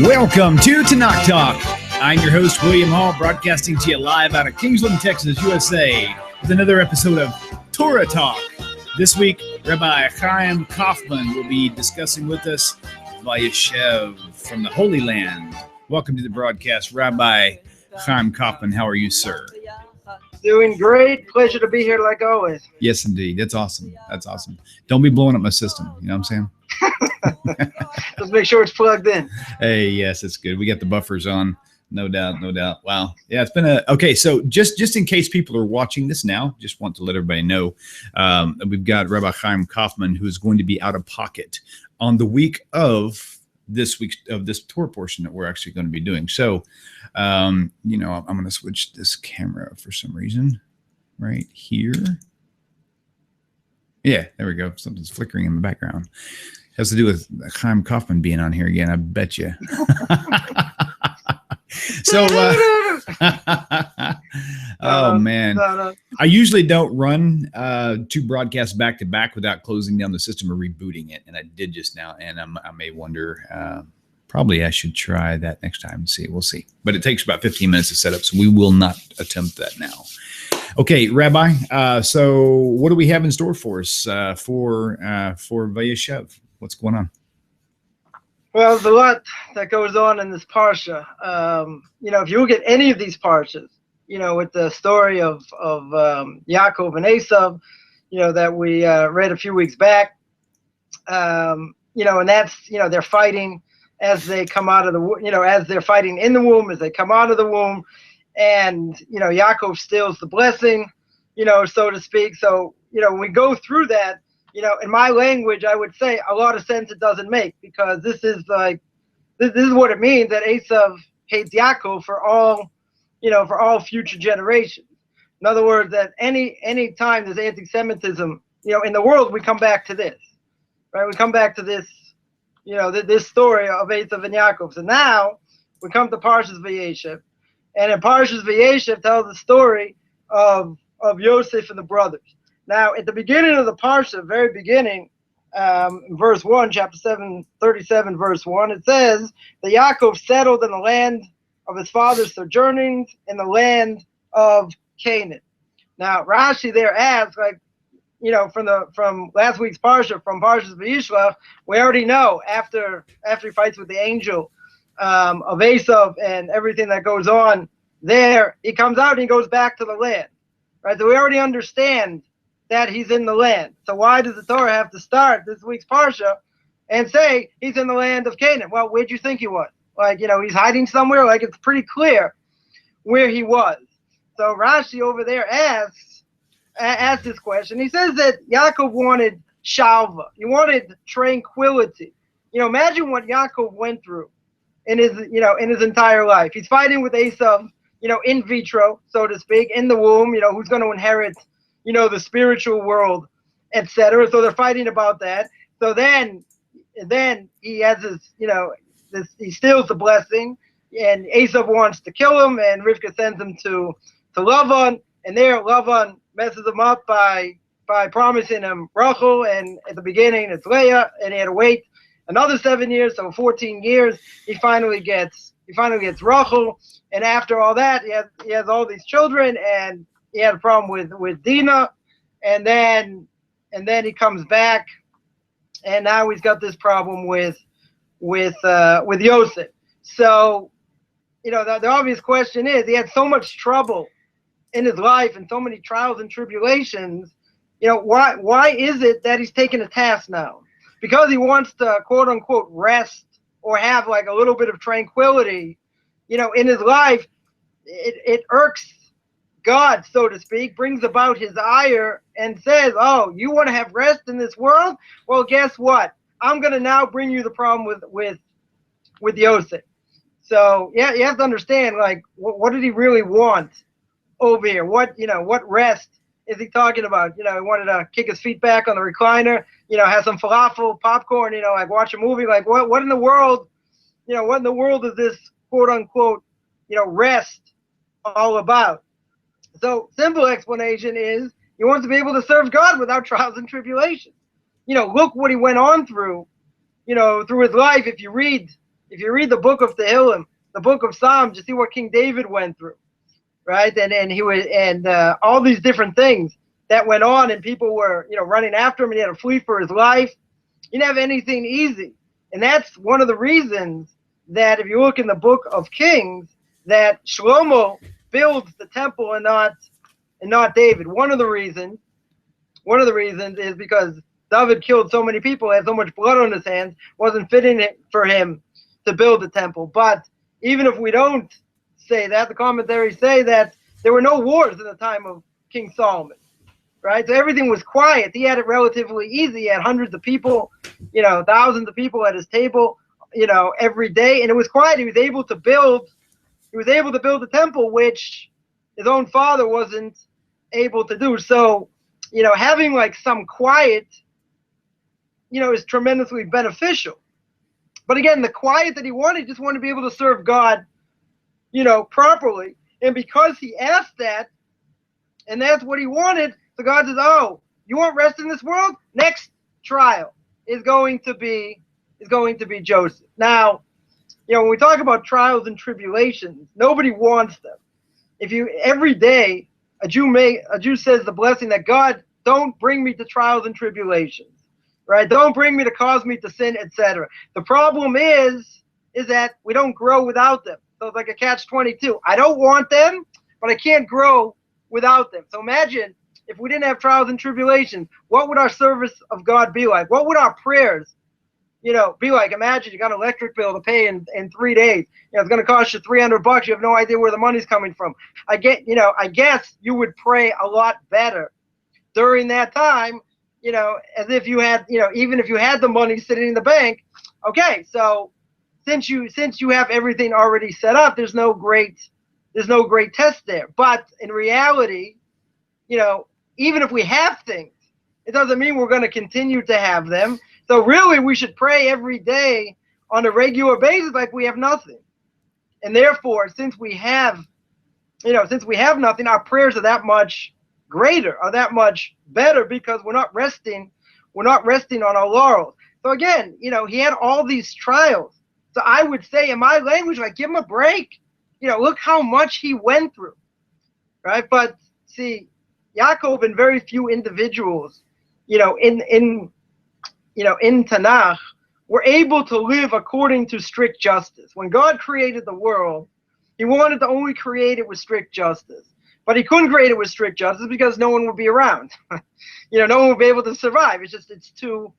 Welcome to Tanakh Talk. I'm your host, William Hall, broadcasting to you live out of Kingsland, Texas, USA, with another episode of TORAH Talk. This week, Rabbi Chaim Coffman will be discussing with us Vayeishev from the Holy Land. Welcome to the broadcast, Rabbi Chaim Coffman. How are you, sir? Doing great. Pleasure to be here like always. Yes, indeed. That's awesome. That's awesome. Don't be blowing up my system. You know what I'm saying? Let's make sure it's plugged in. Hey, yes, it's good. We got the buffers on. No doubt. No doubt. Wow. Yeah, it's been okay. So just in case people are watching this now, just want to let everybody know we've got Rabbi Chaim Coffman, who is going to be out of pocket on the week of this tour portion that we're actually going to be doing. So, I'm going to switch this camera for some reason right here. Yeah, there we go. Something's flickering in the background. Has to do with Chaim Coffman being on here again, I bet you. So, oh man, I usually don't run two broadcasts back to back without closing down the system or rebooting it, and I did just now. And I may wonder, probably I should try that next time and see. We'll see. But it takes about 15 minutes to set up, so we will not attempt that now. Okay, Rabbi. So, what do we have in store for us for Vayeishev? What's going on? Well, there's a lot that goes on in this parsha. If you look at any of these parshas, with the story of Yaakov and Esav, that we read a few weeks back, and that's, they're fighting as they come out of the, as they're fighting in the womb, as they come out of the womb, and, Yaakov steals the blessing, so to speak. So, when we go through that, in my language, I would say a lot of sense it doesn't make, because this is this is what it means that Esav hates Yaakov for all future generations. In other words, that any time there's anti-Semitism, in the world, we come back to this, right? We come back to this, this story of Esav and Yaakov. So now we come to Parshas Vayeishev, and in Parshas Vayeishev tells the story of Yosef and the brothers. Now, at the beginning of the parsha, very beginning, verse 1, chapter 37, verse 1, it says that Yaakov settled in the land of his father's sojournings in the land of Canaan. Now, Rashi there adds, from last week's parsha, from Parshas Vayeishev, we already know after he fights with the angel of Esav and everything that goes on there, he comes out and he goes back to the land, right? So we already understand that he's in the land. So why does the Torah have to start this week's parsha and say he's in the land of Canaan? Well, where'd you think he was? He's hiding somewhere? It's pretty clear where he was. So Rashi over there asks this question. He says that Yaakov wanted shalva. He wanted tranquility. Imagine what Yaakov went through in his entire life. He's fighting with Esav, in vitro, so to speak, in the womb, who's going to inherit the spiritual world, etc. So they're fighting about that. So then he has he steals the blessing, and Esav wants to kill him, and Rivka sends him to Lavan, and there Lavan messes him up by promising him Rachel, and at the beginning it's Leah, and he had to wait another 7 years, so 14 years, he finally gets Rachel, and after all that, he has all these children, and he had a problem with Dinah, and then he comes back, and now he's got this problem with Yosef. So, the obvious question is, he had so much trouble in his life and so many trials and tribulations. Why is it that he's taking a task now? Because he wants to quote unquote rest or have a little bit of tranquility, in his life. It irks God, so to speak, brings about his ire and says, oh, you want to have rest in this world? Well, guess what? I'm going to now bring you the problem with Yosef. So, yeah, you have to understand, what did he really want over here? What rest is he talking about? He wanted to kick his feet back on the recliner, have some falafel, popcorn, watch a movie. What in the world, what in the world is this quote unquote, rest all about? So simple explanation is he wants to be able to serve God without trials and tribulations. Look what he went on through, through his life. If you read, if you read the book of Tehillim, the book of Psalms, you see what King David went through, right? And he was, and all these different things that went on, and people were, running after him, and he had to flee for his life. He didn't have anything easy. And that's one of the reasons that if you look in the book of Kings, that Shlomo builds the temple and not David. One of the reasons is because David killed so many people, had so much blood on his hands, wasn't fitting it for him to build the temple. But even if we don't say that, the commentaries say that there were no wars in the time of King Solomon, right? So everything was quiet. He had it relatively easy. He had hundreds of people, thousands of people at his table, every day, and it was quiet. He was able to build the temple, which his own father wasn't able to do. So, having like some quiet, is tremendously beneficial. But again, the quiet that he wanted, just wanted to be able to serve God, properly. And because he asked that, and that's what he wanted, so God says, oh, you want rest in this world? Next trial is going to be Joseph. Now, when we talk about trials and tribulations, nobody wants them. Every day a Jew says the blessing that God, don't bring me to trials and tribulations, right? Don't bring me to cause me to sin, etc. The problem is that we don't grow without them. So it's like a catch-22. I don't want them, but I can't grow without them. So imagine if we didn't have trials and tribulations, what would our service of God be like? What would our prayers, be like? Imagine you got an electric bill to pay in 3 days. It's going to cost you $300. You have no idea where the money's coming from. I guess you would pray a lot better during that time, as if you had, even if you had the money sitting in the bank. Okay, so since you have everything already set up, there's no great test there. But in reality, even if we have things, it doesn't mean we're going to continue to have them. So really, we should pray every day on a regular basis like we have nothing. And therefore, since we have nothing, our prayers are that much greater, are that much better, because we're not resting on our laurels. So again, he had all these trials. So I would say in my language, like, give him a break. Look how much he went through, right? But see, Yaakov and very few individuals, in Tanakh, were able to live according to strict justice. When God created the world, he wanted to only create it with strict justice. But he couldn't create it with strict justice because no one would be around. No one would be able to survive. It's too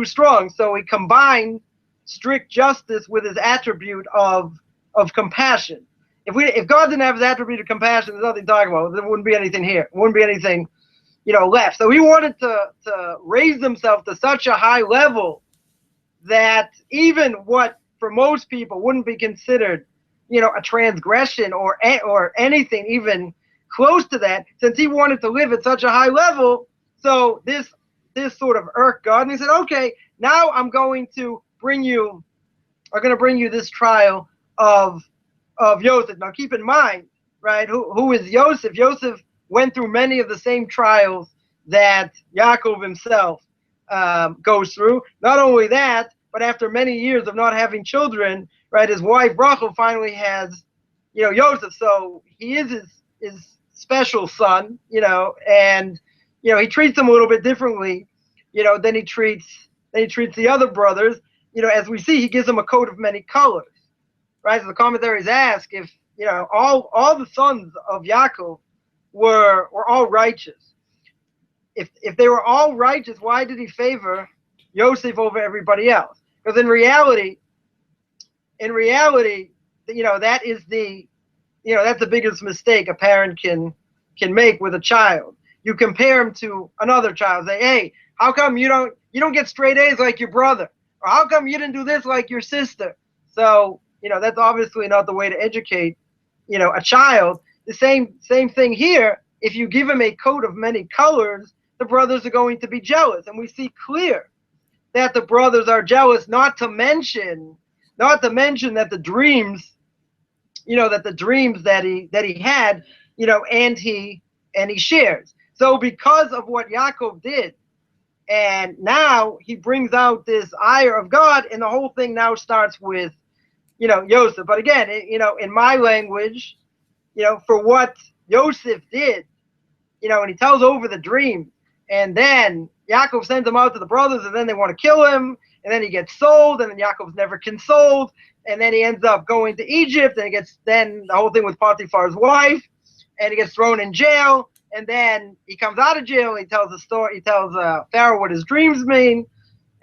strong. So he combined strict justice with his attribute of compassion. If God didn't have his attribute of compassion, there's nothing to talk about. There wouldn't be anything here. There wouldn't be anything, left. So he wanted to raise himself to such a high level that even what for most people wouldn't be considered, a transgression or anything even close to that, since he wanted to live at such a high level. So this sort of irked God, and he said, okay, now I'm going to bring you this trial of Yosef. Now keep in mind, right, who is Yosef? Yosef went through many of the same trials that Yaakov himself goes through. Not only that, but after many years of not having children, right, his wife Rachel finally has, Yosef. So he is his special son, and he treats him a little bit differently, than he treats the other brothers. As we see, he gives them a coat of many colors, right? So the commentaries ask if all the sons of Yaakov were all righteous. If they were all righteous, why did he favor Yosef over everybody else? Because in reality, that is that's the biggest mistake a parent can make with a child. You compare him to another child. Say, hey, how come you don't get straight A's like your brother? Or how come you didn't do this like your sister? So, that's obviously not the way to educate, a child. The same thing here. If you give him a coat of many colors, the brothers are going to be jealous. And we see clear that the brothers are jealous, not to mention that the dreams, that he had, and he shares. So because of what Yaakov did, And now he brings out this ire of God, and the whole thing now starts with, Yosef. But again, in my language, for what Yosef did, and he tells over the dream, and then Yaakov sends him out to the brothers, and then they want to kill him, and then he gets sold, and then Yaakov's never consoled, and then he ends up going to Egypt, and then the whole thing with Potiphar's wife, and he gets thrown in jail, and then he comes out of jail, and he tells the story, he tells Pharaoh what his dreams mean,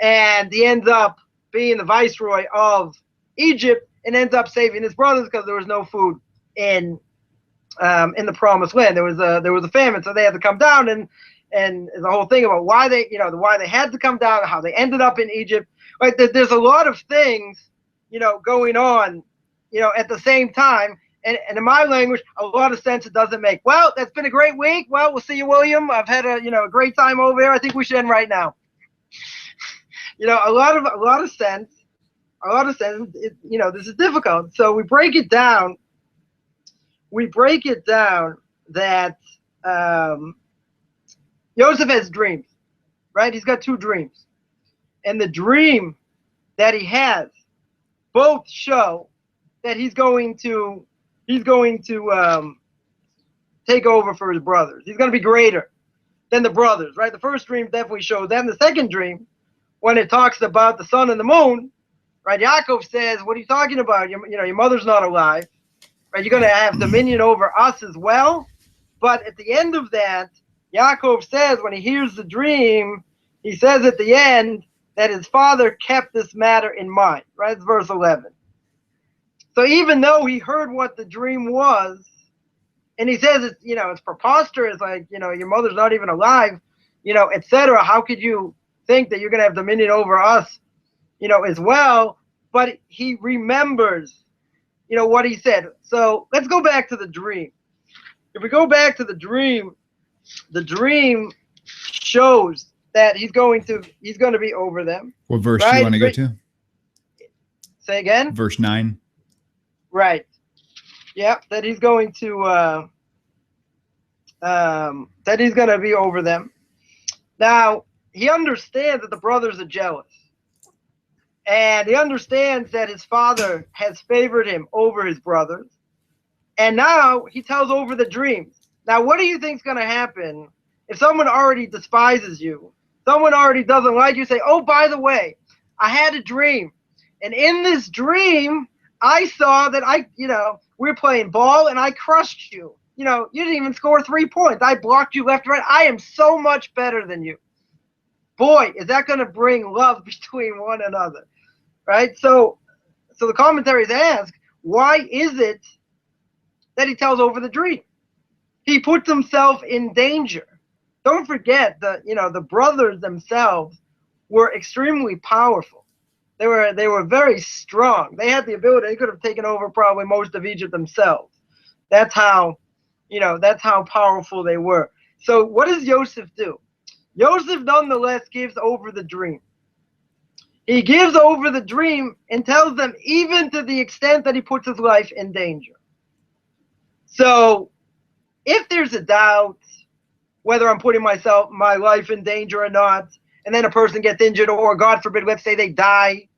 and he ends up being the viceroy of Egypt, and ends up saving his brothers because there was no food in the promised land. There was a famine, so they had to come down, and the whole thing about why they had to come down, how they ended up in Egypt. Like there's a lot of things, going on, at the same time. And in my language, a lot of sense it doesn't make. Well, that's been a great week. Well, we'll see you, William. I've had a great time over here. I think we should end right now. A lot of sense. A lot of sense. This is difficult. So we break it down. That Joseph has dreams, right? He's got two dreams, and the dream that he has both show that he's going to take over for his brothers. He's going to be greater than the brothers, right? The first dream definitely shows that. And the second dream, when it talks about the sun and the moon, right? Yaakov says, "What are you talking about? Your mother's not alive, right? You're going to have dominion over us as well." But at the end of that, Yaakov says, when he hears the dream, he says at the end that his father kept this matter in mind, right? It's verse 11. So even though he heard what the dream was, and he says it's preposterous, like, your mother's not even alive, etc. How could you think that you're going to have dominion over us, as well? But he remembers, what he said. So let's go back to the dream. If we go back to the dream shows that he's going to be over them. What verse do you want to go to? Say again? Verse 9. Right. Yep, that he's going to be over them. Now, he understands that the brothers are jealous. And he understands that his father has favored him over his brothers. And now he tells over the dreams. Now, what do you think is going to happen if someone already despises you? Someone already doesn't like you, say, "Oh, by the way, I had a dream. And in this dream, I saw that we were playing ball and I crushed you. You didn't even score 3 points. I blocked you left and right. I am so much better than you." Boy, is that going to bring love between one another, right? So the commentaries ask, why is it that he tells over the dream? He puts himself in danger. Don't forget that the brothers themselves were extremely powerful. They were very strong. They had the ability. They could have taken over probably most of Egypt themselves. That's how powerful they were. So what does Joseph do? Joseph nonetheless gives over the dream. He gives over the dream and tells them, even to the extent that he puts his life in danger. So if there's a doubt whether I'm putting my life in danger or not, and then a person gets injured, or God forbid, let's say they die,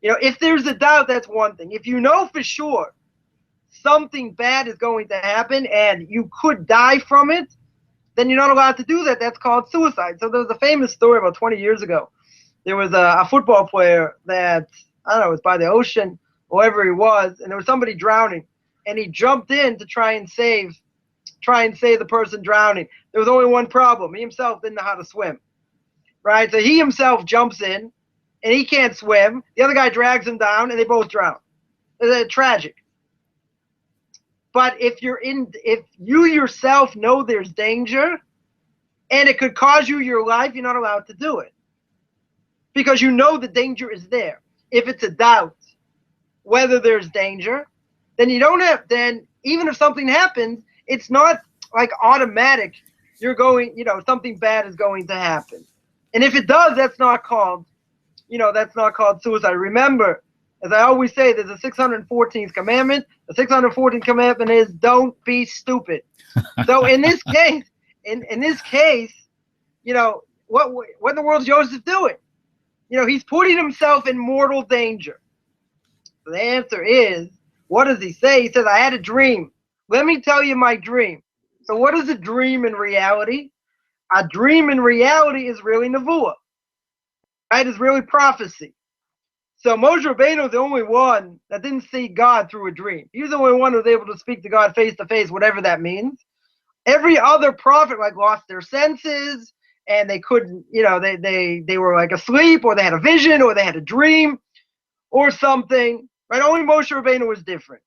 if there's a doubt, that's one thing. If you know for sure something bad is going to happen and you could die from it, then you're not allowed to do that. That's called suicide. So there was a famous story about 20 years ago. There was a football player that, I don't know, was by the ocean, wherever he was, and there was somebody drowning, and he jumped in to try and save the person drowning. There was only one problem. He himself didn't know how to swim, right? So he himself jumps in, and he can't swim. The other guy drags him down, and they both drown. It's tragic. But if you yourself know there's danger, and it could cause you your life, you're not allowed to do it, because you know the danger is there. If it's a doubt whether there's danger, then you don't have. Then even if something happens, it's not like automatic. You're going, something bad is going to happen, and if it does, that's not called suicide. Remember, as I always say, there's a 614th commandment. The 614th commandment is don't be stupid. So in this case, what in the world is Joseph doing? You know, he's putting himself in mortal danger. So the answer is, what does he say? He says, I had a dream. Let me tell you my dream. So what is a dream in reality? A dream in reality is really nevuah, right? It's really prophecy. So Moshe Rabbeinu is the only one that didn't see God through a dream. He was the only one who was able to speak to God face to face, whatever that means. Every other prophet like lost their senses, and they couldn't, you know, they were like asleep, or they had a vision, or they had a dream, or something. Right? Only Moshe Rabbeinu was different.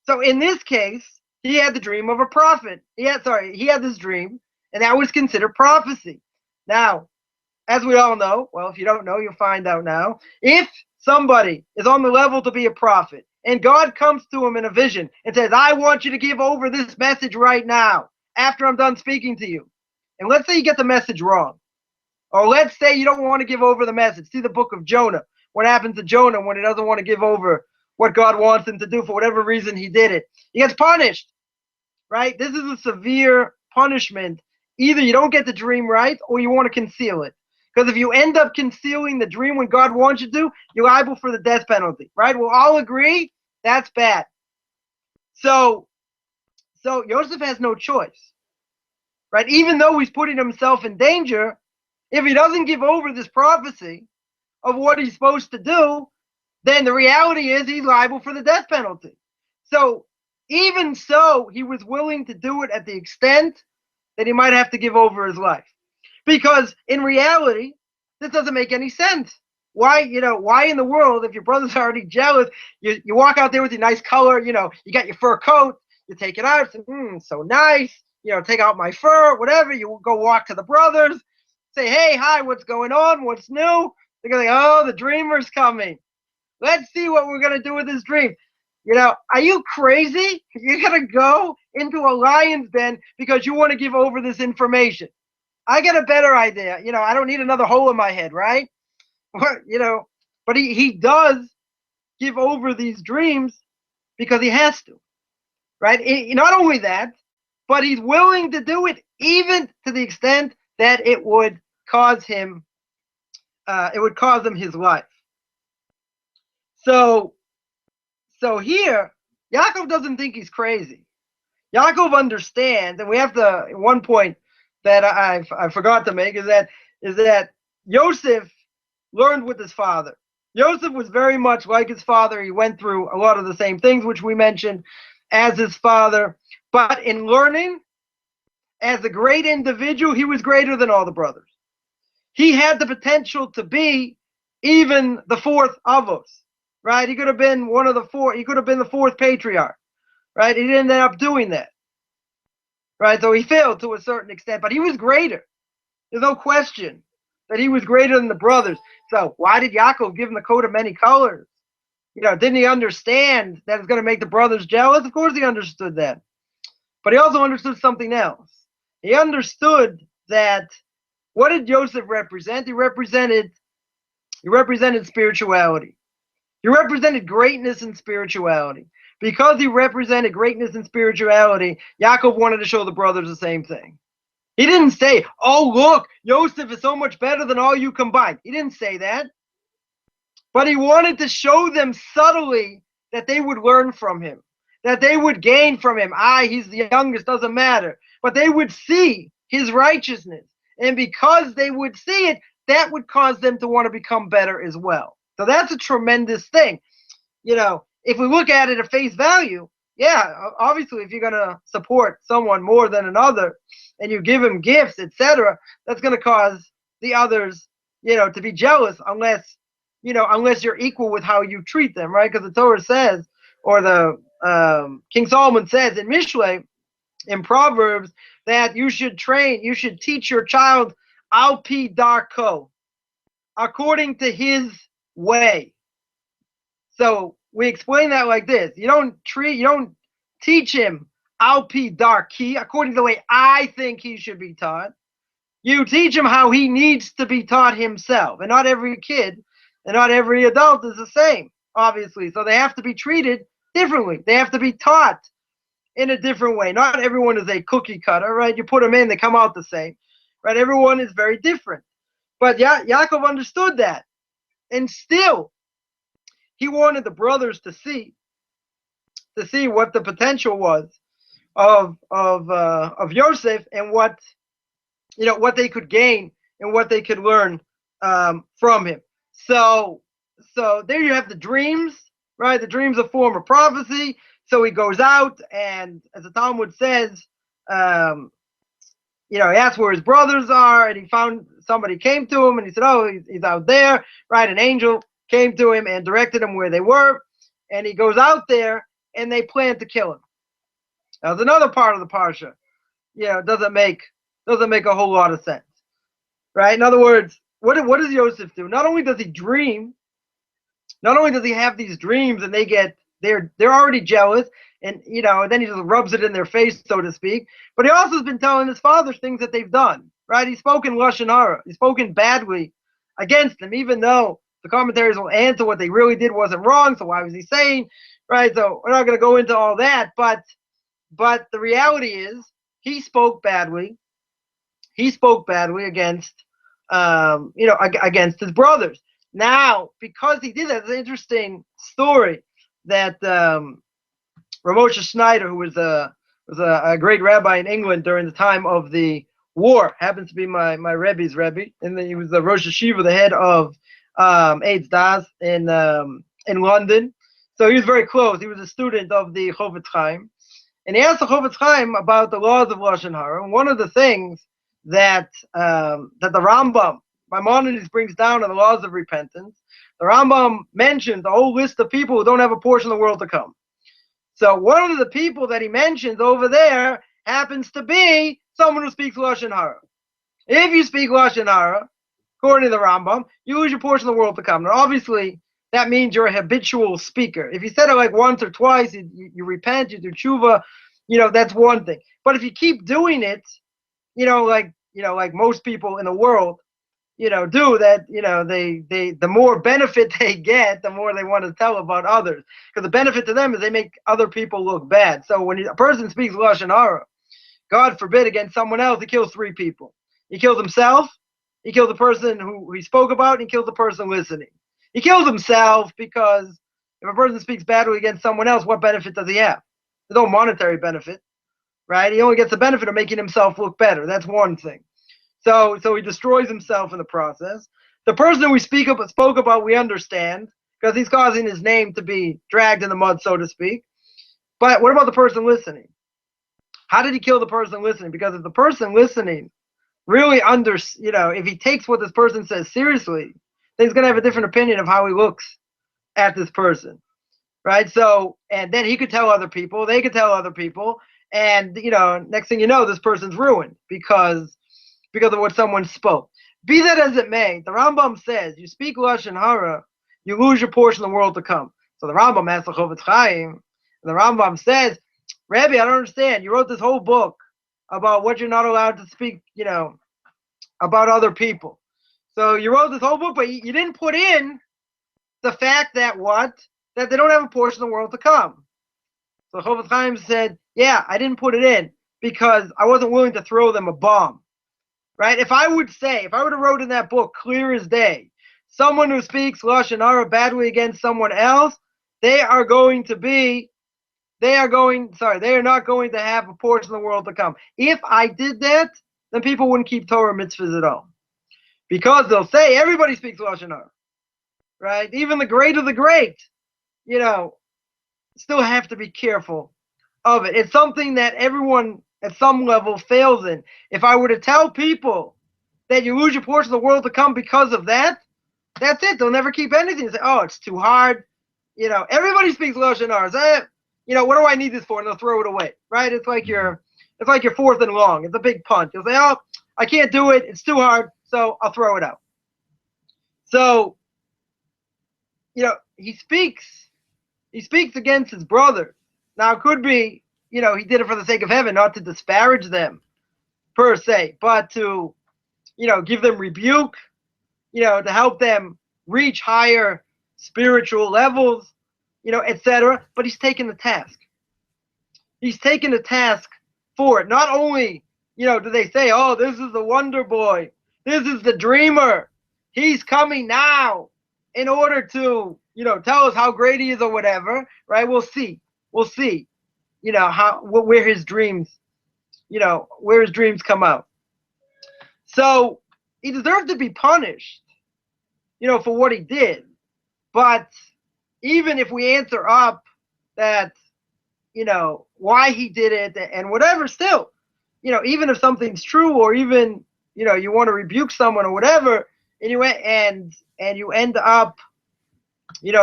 So in this case, he had the dream of a prophet. He had this dream, and that was considered prophecy. Now, as we all know, well, if you don't know, you'll find out now. If somebody is on the level to be a prophet, and God comes to him in a vision and says, I want you to give over this message right now, after I'm done speaking to you. And let's say you get the message wrong. Or let's say you don't want to give over the message. See the book of Jonah. What happens to Jonah when he doesn't want to give over what God wants him to do for whatever reason he did it? He gets punished, right? This is a severe punishment. Either you don't get the dream right, or you want to conceal it. Because if you end up concealing the dream when God wants you to, you're liable for the death penalty, right? We'll all agree that's bad. So Joseph has no choice, right? Even though he's putting himself in danger, if he doesn't give over this prophecy of what he's supposed to do, then the reality is he's liable for the death penalty. So even so, he was willing to do it at the extent that he might have to give over his life. Because in reality, this doesn't make any sense. Why in the world, if your brother's already jealous, you walk out there with your nice color, you got your fur coat, you take it out, say, so nice, take out my fur, whatever, you go walk to the brothers, say, hey, hi, what's going on, what's new? They're going to go, oh, the dreamer's coming. Let's see what we're going to do with this dream. Are you crazy? You're going to go into a lion's den because you want to give over this information. I get a better idea. I don't need another hole in my head, right? But he does give over these dreams because he has to, right? Not only that, but he's willing to do it even to the extent that it would cause him his life. So here, Yaakov doesn't think he's crazy. Yaakov understands, and we have to, one point that I forgot to make is that Yosef learned with his father. Yosef was very much like his father. He went through a lot of the same things, which we mentioned, as his father. But in learning, as a great individual, he was greater than all the brothers. He had the potential to be even the fourth Avos, right? He could have been one of the four. He could have been the fourth patriarch, right? He didn't end up doing that, right? So he failed to a certain extent, but he was greater. There's no question that he was greater than the brothers. So why did Yaakov give him the coat of many colors? Didn't he understand that it's going to make the brothers jealous? Of course he understood that. But he also understood something else. He understood that, what did Joseph represent? He represented spirituality. He represented greatness and spirituality. Because he represented greatness and spirituality, Yaakov wanted to show the brothers the same thing. He didn't say, oh, look, Joseph is so much better than all you combined. He didn't say that. But he wanted to show them subtly that they would learn from him, that they would gain from him. He's the youngest, doesn't matter. But they would see his righteousness. And because they would see it, that would cause them to want to become better as well. So that's a tremendous thing. If we look at it at face value, yeah, obviously if you're going to support someone more than another and you give him gifts, etc., that's going to cause the others, to be jealous unless you're equal with how you treat them, right? Because the Torah says, or the King Solomon says in Mishlei, in Proverbs, that you should teach your child al pi darko, according to his way. So we explain that like this: you don't teach him al pi darki, according to the way I think he should be taught. You teach him how he needs to be taught himself, and not every kid and not every adult is the same, obviously. So they have to be treated differently. They have to be taught in a different way. Not everyone is a cookie cutter, right? You put them in, they come out the same, right? Everyone is very different. But Yaakov understood that, and still he wanted the brothers to see what the potential was of Yosef, and what they could gain and what they could learn from him. So there you have the dreams, right? The dreams of form of prophecy. So he goes out, and as the Talmud says, he asked where his brothers are, and he found somebody came to him, and he said, oh, he's out there, right? An angel came to him and directed him where they were, and he goes out there, and they plan to kill him. Now, there's another part of the parsha, doesn't make a whole lot of sense, right? In other words, what does Yosef do? Not only does he dream, not only does he have these dreams, and they're already jealous, and then he just rubs it in their face, so to speak. But he also has been telling his fathers things that they've done, right? He's spoken lashon hara. He's spoken badly against them, even though the commentaries will answer what they really did wasn't wrong. So why was he saying, right? So we're not going to go into all that, but the reality is he spoke badly. He spoke badly against, against his brothers. Now, because he did that, it's an interesting story that Ramosha Schneider, who was a great rabbi in England during the time of the war, happens to be my Rebbe's Rebbe, and he was the Rosh Hashiva, the head of Eitz Das in London. So he was very close. He was a student of the Chaim, and he asked the Chaim about the laws of lashon hara. And one of the things that the Rambam, Maimonides, brings down in the laws of repentance, the Rambam mentions a whole list of people who don't have a portion of the world to come. So one of the people that he mentions over there happens to be someone who speaks lashon hara. If you speak lashon hara, according to the Rambam, you lose your portion of the world to come. Now, obviously, that means you're a habitual speaker. If you said it like once or twice, you repent, you do tshuva, that's one thing. But if you keep doing it, like most people in the world, do that, the more benefit they get, the more they want to tell about others. Because the benefit to them is they make other people look bad. So when a person speaks lashon hara, God forbid, against someone else, he kills three people. He kills himself, he kills the person who he spoke about, and he kills the person listening. He kills himself because if a person speaks badly against someone else, what benefit does he have? There's no monetary benefit, right? He only gets the benefit of making himself look better. That's one thing. So he destroys himself in the process. The person we spoke about, we understand, because he's causing his name to be dragged in the mud, so to speak. But what about the person listening? How did he kill the person listening? Because if the person listening really if he takes what this person says seriously, then he's going to have a different opinion of how he looks at this person, right? So, and then he could tell other people, they could tell other people, and, next thing you know, this person's ruined because of what someone spoke. Be that as it may, the Rambam says, you speak lashon hara, you lose your portion of the world to come. So the Rambam asks the Chaim, and the Rambam says, Rabbi, I don't understand. You wrote this whole book about what you're not allowed to speak, about other people. So you wrote this whole book, but you didn't put in the fact that they don't have a portion of the world to come. So Chaim said, yeah, I didn't put it in because I wasn't willing to throw them a bomb. Right? If I would have wrote in that book clear as day, someone who speaks lashon hara badly against someone else, they are not going to have a portion of the world to come. If I did that, then people wouldn't keep Torah mitzvahs at all. Because they'll say everybody speaks lashon hara. Right? Even the great of the great, still have to be careful of it. It's something that everyone at some level fails in. If I were to tell people that you lose your portion of the world to come because of that, that's it. They'll never keep anything. They say, oh, it's too hard. Everybody speaks lashon hara. What do I need this for? And they'll throw it away, right? It's like you're fourth and long. It's a big punt. You'll say, oh, I can't do it. It's too hard, so I'll throw it out. So, he speaks against his brother. Now, it could be, he did it for the sake of heaven, not to disparage them per se, but to, give them rebuke, to help them reach higher spiritual levels, etc. But he's taken the task. He's taken the task for it. Not only, do they say, oh, this is the wonder boy. This is the dreamer. he's coming now in order to, tell us how great he is or whatever, right? We'll see, where his dreams, where his dreams come out. So he deserved to be punished, for what he did. But even if we answer up that, why he did it and whatever, still, even if something's true, or even, you want to rebuke someone or whatever, and you end up,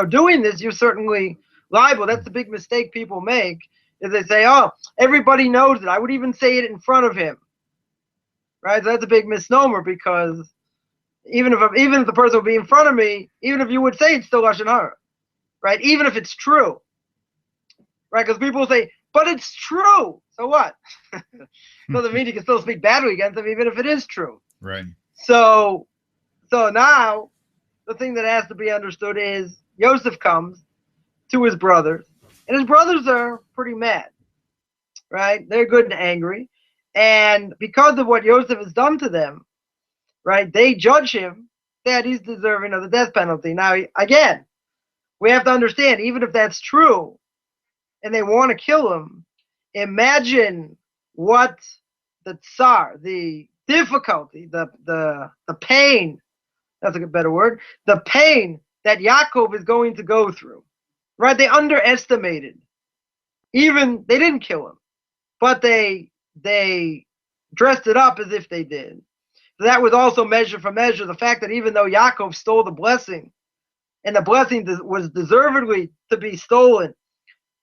doing this, you're certainly liable. That's the big mistake people make, is they say, oh, everybody knows it. I would even say it in front of him. Right? So that's a big misnomer, because even if the person would be in front of me, even if you would say it's still Lashon Hara, right? Even if it's true, right? Because people say, but it's true. So what? Doesn't mean you can still speak badly against them, even if it is true. Right. So now the thing that has to be understood is Yosef comes to his brothers, and his brothers are pretty mad, right? They're good and angry. And because of what Yosef has done to them, right, they judge him that he's deserving of the death penalty. Now, again, we have to understand, even if that's true and they want to kill him, imagine what the tsar, the difficulty, the pain, that's a better word, the pain that Yaakov is going to go through, right? They underestimated. Even, they didn't kill him, but they dressed it up as if they did. So that was also measure for measure. The fact that even though Yaakov stole the blessing, and the blessing was deservedly to be stolen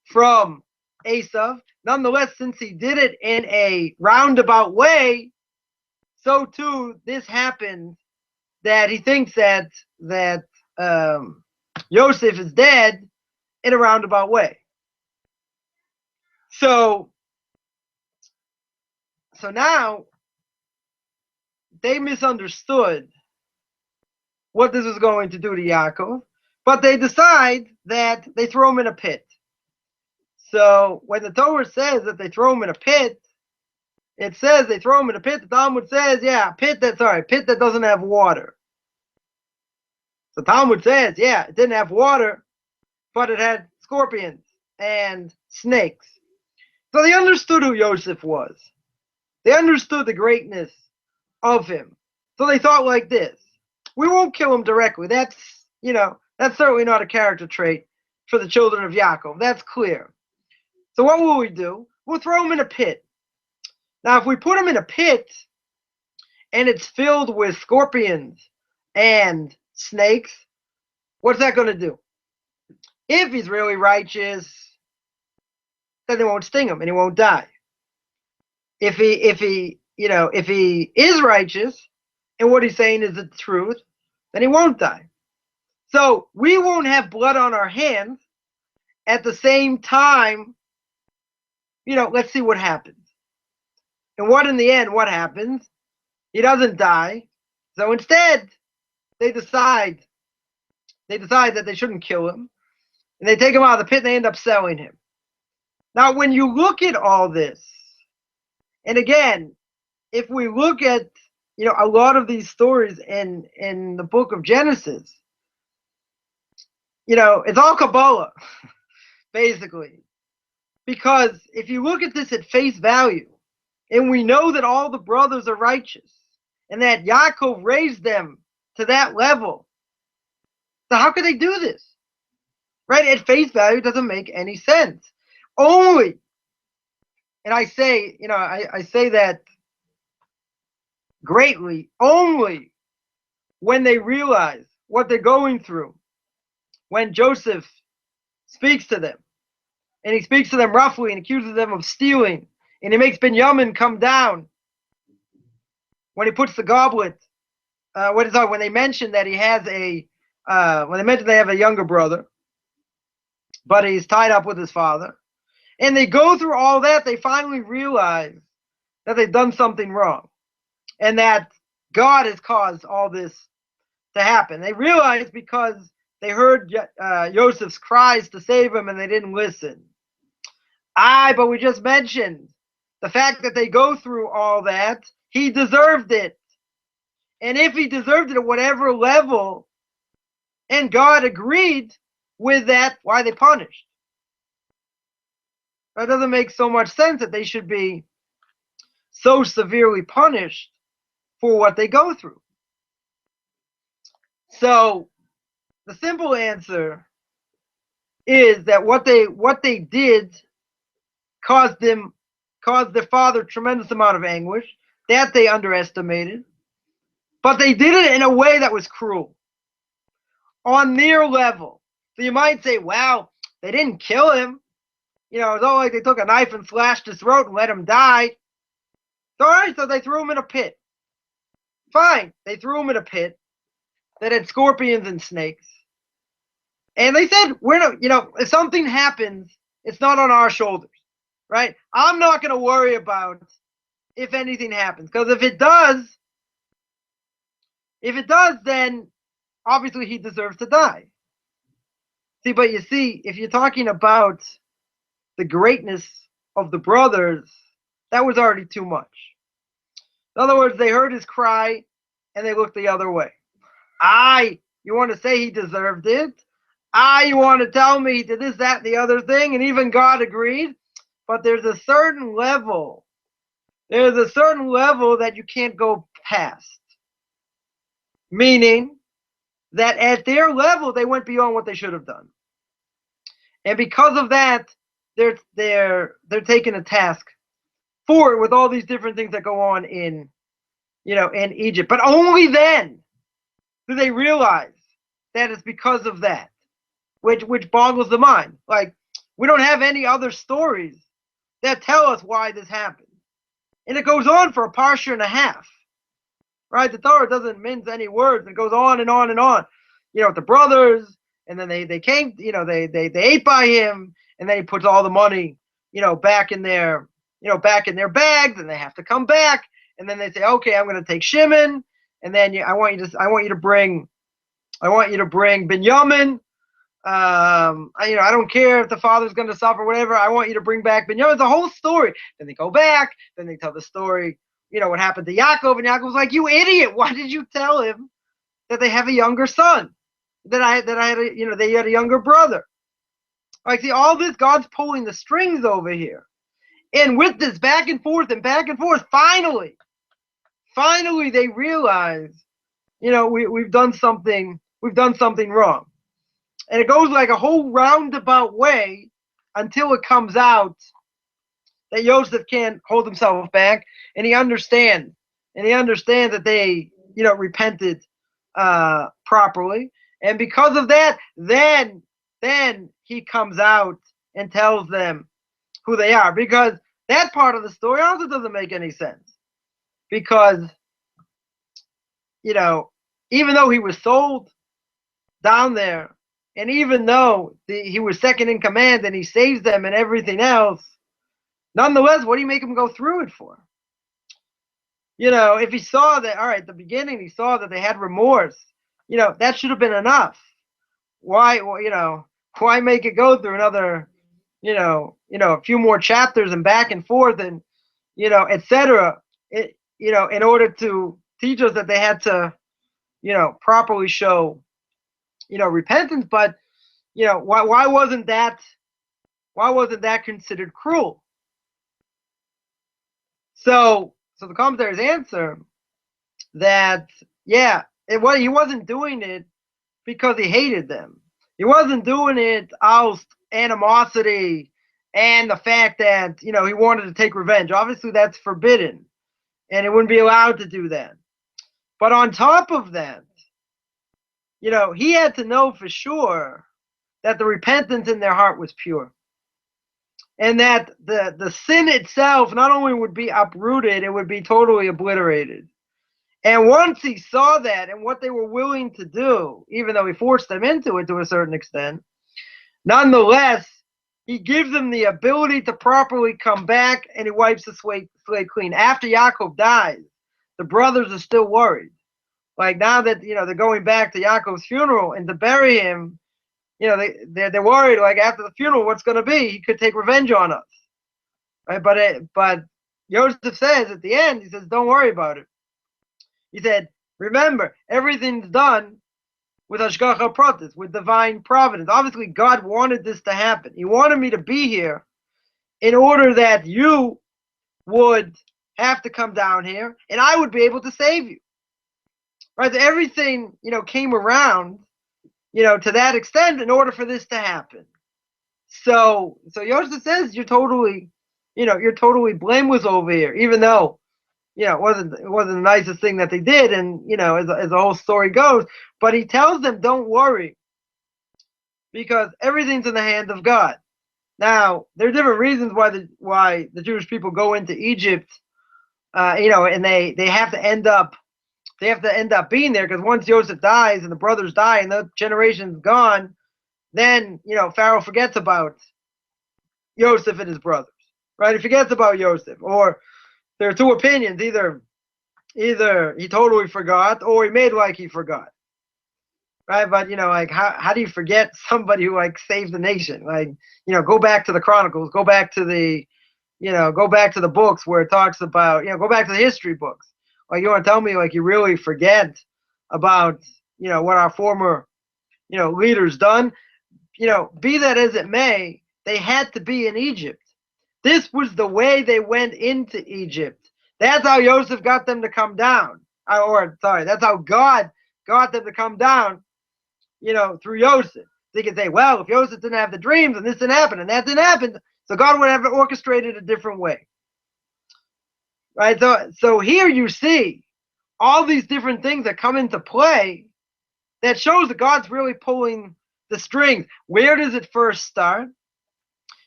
from Esav, nonetheless, since he did it in a roundabout way, so too this happened, that he thinks that Yosef is dead in a roundabout way. So now they misunderstood what this was going to do to Yaakov, but they decide that they throw him in a pit. So when the Torah says that they throw him in a pit, it says they throw him in a pit. The Talmud says, yeah, pit that doesn't have water. The Talmud says, yeah, it didn't have water, but it had scorpions and snakes. So they understood who Yosef was. They understood the greatness of him. So they thought like this: we won't kill him directly. That's certainly not a character trait for the children of Yaakov. That's clear. So what will we do? We'll throw him in a pit. Now, if we put him in a pit and it's filled with scorpions and snakes, what's that going to do? If he's really righteous, then they won't sting him and he won't die. If he is righteous and what he's saying is the truth, then he won't die. So we won't have blood on our hands. At the same time, let's see what happens. And in the end, what happens? He doesn't die. So instead, they decide that they shouldn't kill him. And they take him out of the pit and they end up selling him. Now, when you look at all this, and again, if we look at, a lot of these stories in the book of Genesis, it's all Kabbalah, basically. Because if you look at this at face value, and we know that all the brothers are righteous, and that Yaakov raised them to that level, so how could they do this? Right? At face value, it doesn't make any sense. Only, and I say, I say that greatly, only when they realize what they're going through, when Joseph speaks to them, and he speaks to them roughly and accuses them of stealing, and he makes Binyamin come down, when he puts the goblet, when they mention that he has when they mention they have a younger brother, but he's tied up with his father, and they go through all that, they finally realize that they've done something wrong, and that God has caused all this to happen. They realize because they heard Joseph's cries to save him, and they didn't listen. But we just mentioned the fact that they go through all that, he deserved it. And if he deserved it at whatever level, and God agreed with that, why are they punished? That doesn't make so much sense that they should be so severely punished for what they go through. So the simple answer is that what they did caused their father a tremendous amount of anguish that they underestimated, but they did it in a way that was cruel, on their level. So you might say, well, they didn't kill him. It's not like they took a knife and slashed his throat and let him die. All right, so they threw him in a pit. Fine, they threw him in a pit that had scorpions and snakes. And they said, if something happens, it's not on our shoulders, right? I'm not going to worry about if anything happens, because if it does, then obviously he deserves to die. But if you're talking about the greatness of the brothers, that was already too much. In other words, they heard his cry and they looked the other way. You want to say he deserved it? You want to tell me he did this, that, and the other thing, and even God agreed? But there's a certain level. There's a certain level that you can't go past. Meaning that at their level, they went beyond what they should have done. And because of that, they're taking a task for it with all these different things that go on in Egypt. But only then do they realize that it's because of that, which boggles the mind. Like, we don't have any other stories that tell us why this happened. And it goes on for a parsha and a half. Right? The Torah doesn't mince any words. It goes on and on and on. With the brothers, and then they came, they ate by him, and then he puts all the money, back in their bags, and they have to come back, and then they say, okay, I'm going to take Shimon, and then I want you to bring Binyamin. I don't care if the father's going to suffer, whatever. I want you to bring back Binyamin. It's a whole story. Then they go back. Then they tell the story. What happened to Yaakov, and Yaakov was like, "You idiot! Why did you tell him that they have a younger son? That I had they had a younger brother?" Like, see, all this, God's pulling the strings over here, and with this back and forth, finally they realize, we've done something wrong. And it goes like a whole roundabout way until it comes out that Yosef can't hold himself back, and he understands that they, repented properly, and because of that, then he comes out and tells them who they are, because that part of the story also doesn't make any sense, because even though he was sold down there, and even though he was second in command and he saves them and everything else, nonetheless, what do you make him go through it for? If he saw that, all right, at the beginning, he saw that they had remorse, that should have been enough. Why make it go through another, a few more chapters and back and forth and, etc. In order to teach us that they had to, properly show, repentance. But, why wasn't that considered cruel? So the commentaries answer that, he wasn't doing it because he hated them. He wasn't doing it out of animosity and the fact that, he wanted to take revenge. Obviously, that's forbidden, and he wouldn't be allowed to do that. But on top of that, he had to know for sure that the repentance in their heart was pure. And that the sin itself not only would be uprooted, it would be totally obliterated. And once he saw that and what they were willing to do, even though he forced them into it to a certain extent, nonetheless, he gives them the ability to properly come back, and he wipes the slate clean. After Yaakov dies, the brothers are still worried. Like, now that, they're going back to Yaakov's funeral and to bury him, they're worried, like, after the funeral, what's going to be? He could take revenge on us. Right? But Yosef says at the end, he says, don't worry about it. He said, Remember, everything's done with Hashgacha Pratis, with divine providence. Obviously, God wanted this to happen. He wanted me to be here in order that you would have to come down here and I would be able to save you. Right? So everything, came around, to that extent in order for this to happen. So Yosef says you're totally blameless over here, even though, it wasn't the nicest thing that they did, and as the whole story goes. But he tells them, don't worry, because everything's in the hand of God. Now, there are different reasons why the Jewish people go into Egypt, and they have to end up being there, because once Joseph dies and the brothers die and the generation's gone, then Pharaoh forgets about Joseph and his brothers, right? He forgets about Joseph, or there are two opinions: either he totally forgot, or he made like he forgot, right? But how do you forget somebody who saved the nation? Go back to the Chronicles, go back to the books where it talks about, go back to the history books. You want to tell me you really forget about what our former leaders done? Be that as it may, they had to be in Egypt. This was the way they went into Egypt. That's how Joseph got them to come down. That's how God got them to come down, through Joseph. They could say, well, if Joseph didn't have the dreams and this didn't happen and that didn't happen, so God would have orchestrated a different way. Right? So here you see all these different things that come into play that shows that God's really pulling the strings. Where does it first start?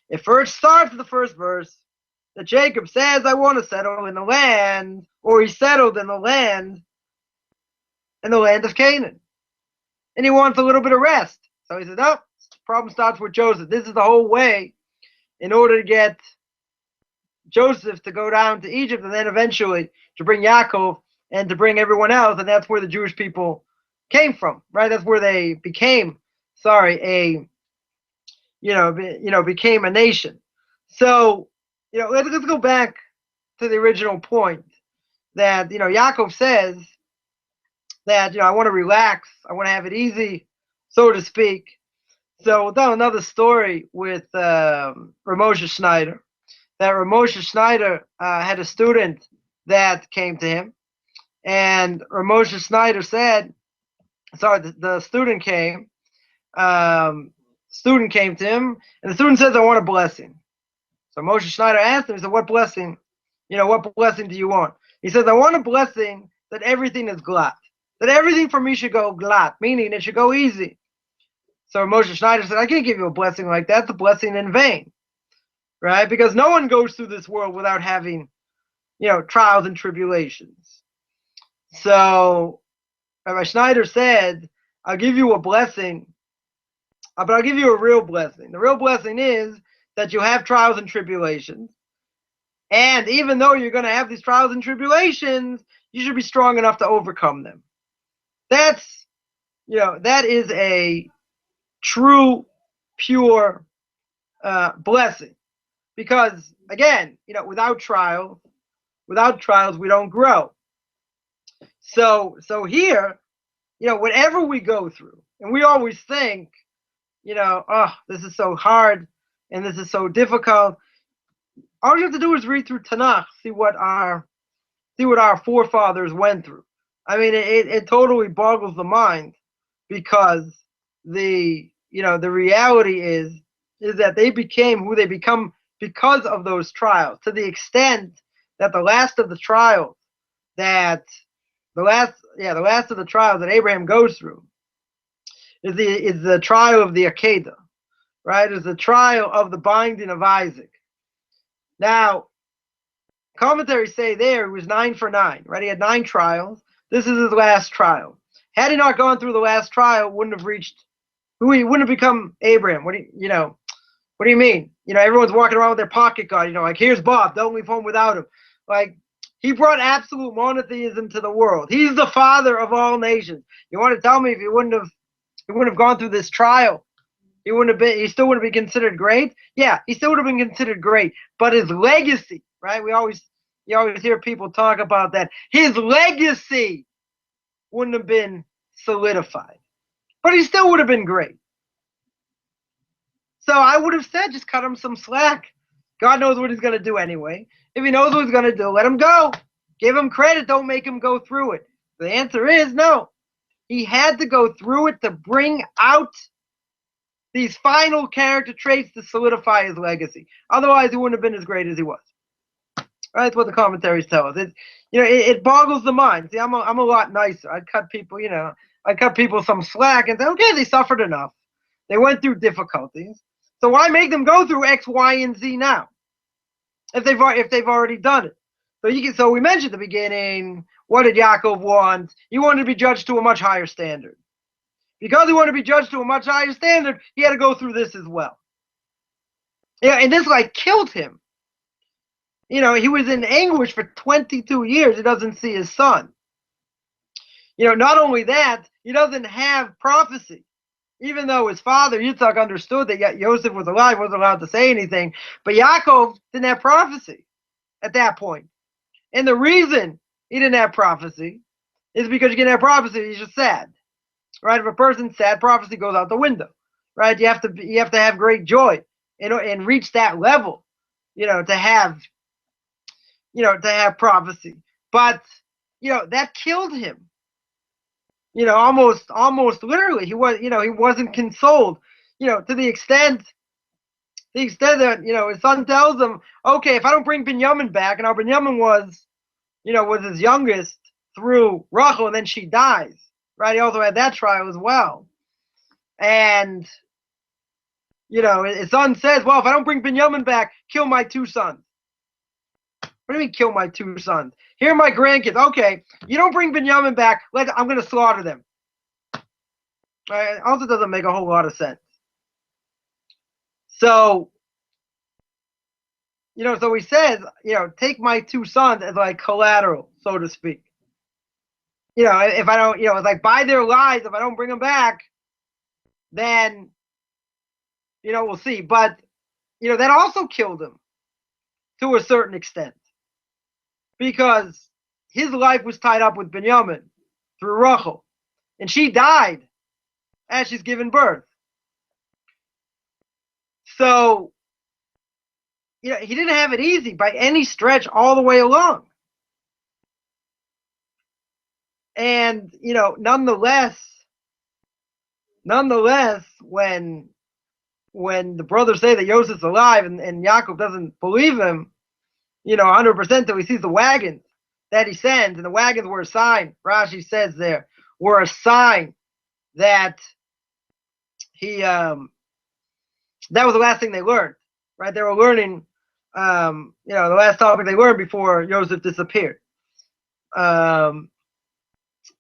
It first starts with the first verse that Jacob says, I want to settle in the land, or he settled in the land of Canaan. And he wants a little bit of rest. So he says, oh, the problem starts with Joseph. This is the whole way in order to get Joseph to go down to Egypt, and then eventually to bring Yaakov and to bring everyone else. And that's where the Jewish people came from, right? That's where they became, became a nation. So, let's go back to the original point that, Yaakov says that, I want to relax. I want to have it easy, so to speak. So we'll tell another story with Ramosha Schneider. That Ramosha Schneider had a student that came to him. And Ramosha Schneider said, the student came. Student came to him, and the student says, I want a blessing. So Moshe Schneider asked him, he said, what blessing do you want? He says, I want a blessing that everything is glatt. That everything for me should go glatt, meaning it should go easy. So Moshe Schneider said, I can't give you a blessing like that. It's a blessing in vain. Right? Because no one goes through this world without having, trials and tribulations. So Rabbi Schneider said, I'll give you a blessing, but I'll give you a real blessing. The real blessing is that you have trials and tribulations. And even though you're going to have these trials and tribulations, you should be strong enough to overcome them. That is a true, pure blessing. Because, again, without trials, we don't grow. So here, whatever we go through, and we always think, this is so hard and this is so difficult. All you have to do is read through Tanakh, see what our forefathers went through. I mean, it totally boggles the mind, because the reality is that they became who they become because of those trials, to the extent that the last of the trials that Abraham goes through is the trial of the Akedah, right? Is the trial of the binding of Isaac. Now, commentaries say there he was 9 for 9, right? He had 9 trials. This is his last trial. Had he not gone through the last trial, he wouldn't have become Abraham. What do you mean? Everyone's walking around with their pocket God. Here's Bob. Don't leave home without him. He brought absolute monotheism to the world. He's the father of all nations. You want to tell me if he wouldn't have gone through this trial, he still wouldn't be considered great? Yeah, he still would have been considered great. But his legacy, right? You always hear people talk about that. His legacy wouldn't have been solidified. But he still would have been great. So I would have said, just cut him some slack. God knows what he's going to do anyway. If he knows what he's going to do, let him go. Give him credit. Don't make him go through it. The answer is no. He had to go through it to bring out these final character traits to solidify his legacy. Otherwise, he wouldn't have been as great as he was. Right? That's what the commentaries tell us. It boggles the mind. See, I'm a lot nicer. I'd cut people, I'd cut people some slack and say, okay, they suffered enough. They went through difficulties. So why make them go through X, Y, and Z now? If they've already done it. So we mentioned at the beginning, what did Yaakov want? He wanted to be judged to a much higher standard. Because he wanted to be judged to a much higher standard, he had to go through this as well. Yeah, and this killed him. He was in anguish for 22 years. He doesn't see his son. Not only that, he doesn't have prophecy. Even though his father, Yitzhak, understood that Yosef was alive, wasn't allowed to say anything. But Yaakov didn't have prophecy at that point. And the reason he didn't have prophecy is because you can't have prophecy, he's just sad. Right? If a person's sad, prophecy goes out the window. Right? You have to have great joy and reach that level, to have prophecy. But that killed him. Almost literally, he wasn't consoled, to the extent that, his son tells him, okay, if I don't bring Binyamin back, and our Binyamin was his youngest through Rachel, and then she dies, right? He also had that trial as well. And, his son says, well, if I don't bring Binyamin back, kill my 2 sons. What do you mean kill my 2 sons? Here are my grandkids. Okay, you don't bring Binyamin back, I'm going to slaughter them. Right? It also doesn't make a whole lot of sense. So, so he says, take my 2 sons as collateral, so to speak. If I don't, it's by their lives, if I don't bring them back, then, we'll see. But, that also killed him to a certain extent. Because his life was tied up with Binyamin through Rachel. And she died as she's given birth. So, he didn't have it easy by any stretch all the way along. And, nonetheless, when the brothers say that Yosef's alive and Yaakov doesn't believe him, 100% till he sees the wagons that he sends, and the wagons were a sign, Rashi says there, were a sign that that was the last thing they learned, right? They were learning, the last topic they learned before Yosef disappeared, was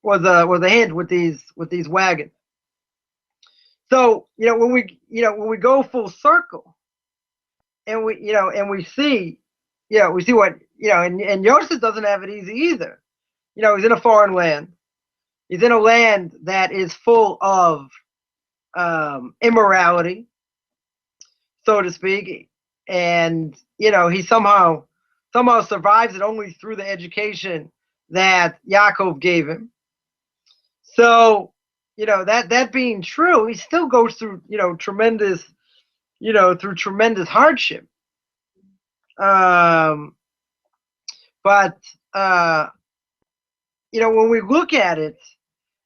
a hint with these wagons. So, when we go full circle and we see, we see what, and Yosef doesn't have it easy either. He's in a foreign land. He's in a land that is full of immorality, so to speak. And, he somehow survives it only through the education that Yaakov gave him. So, that being true, he still goes through, tremendous hardship. But when we look at it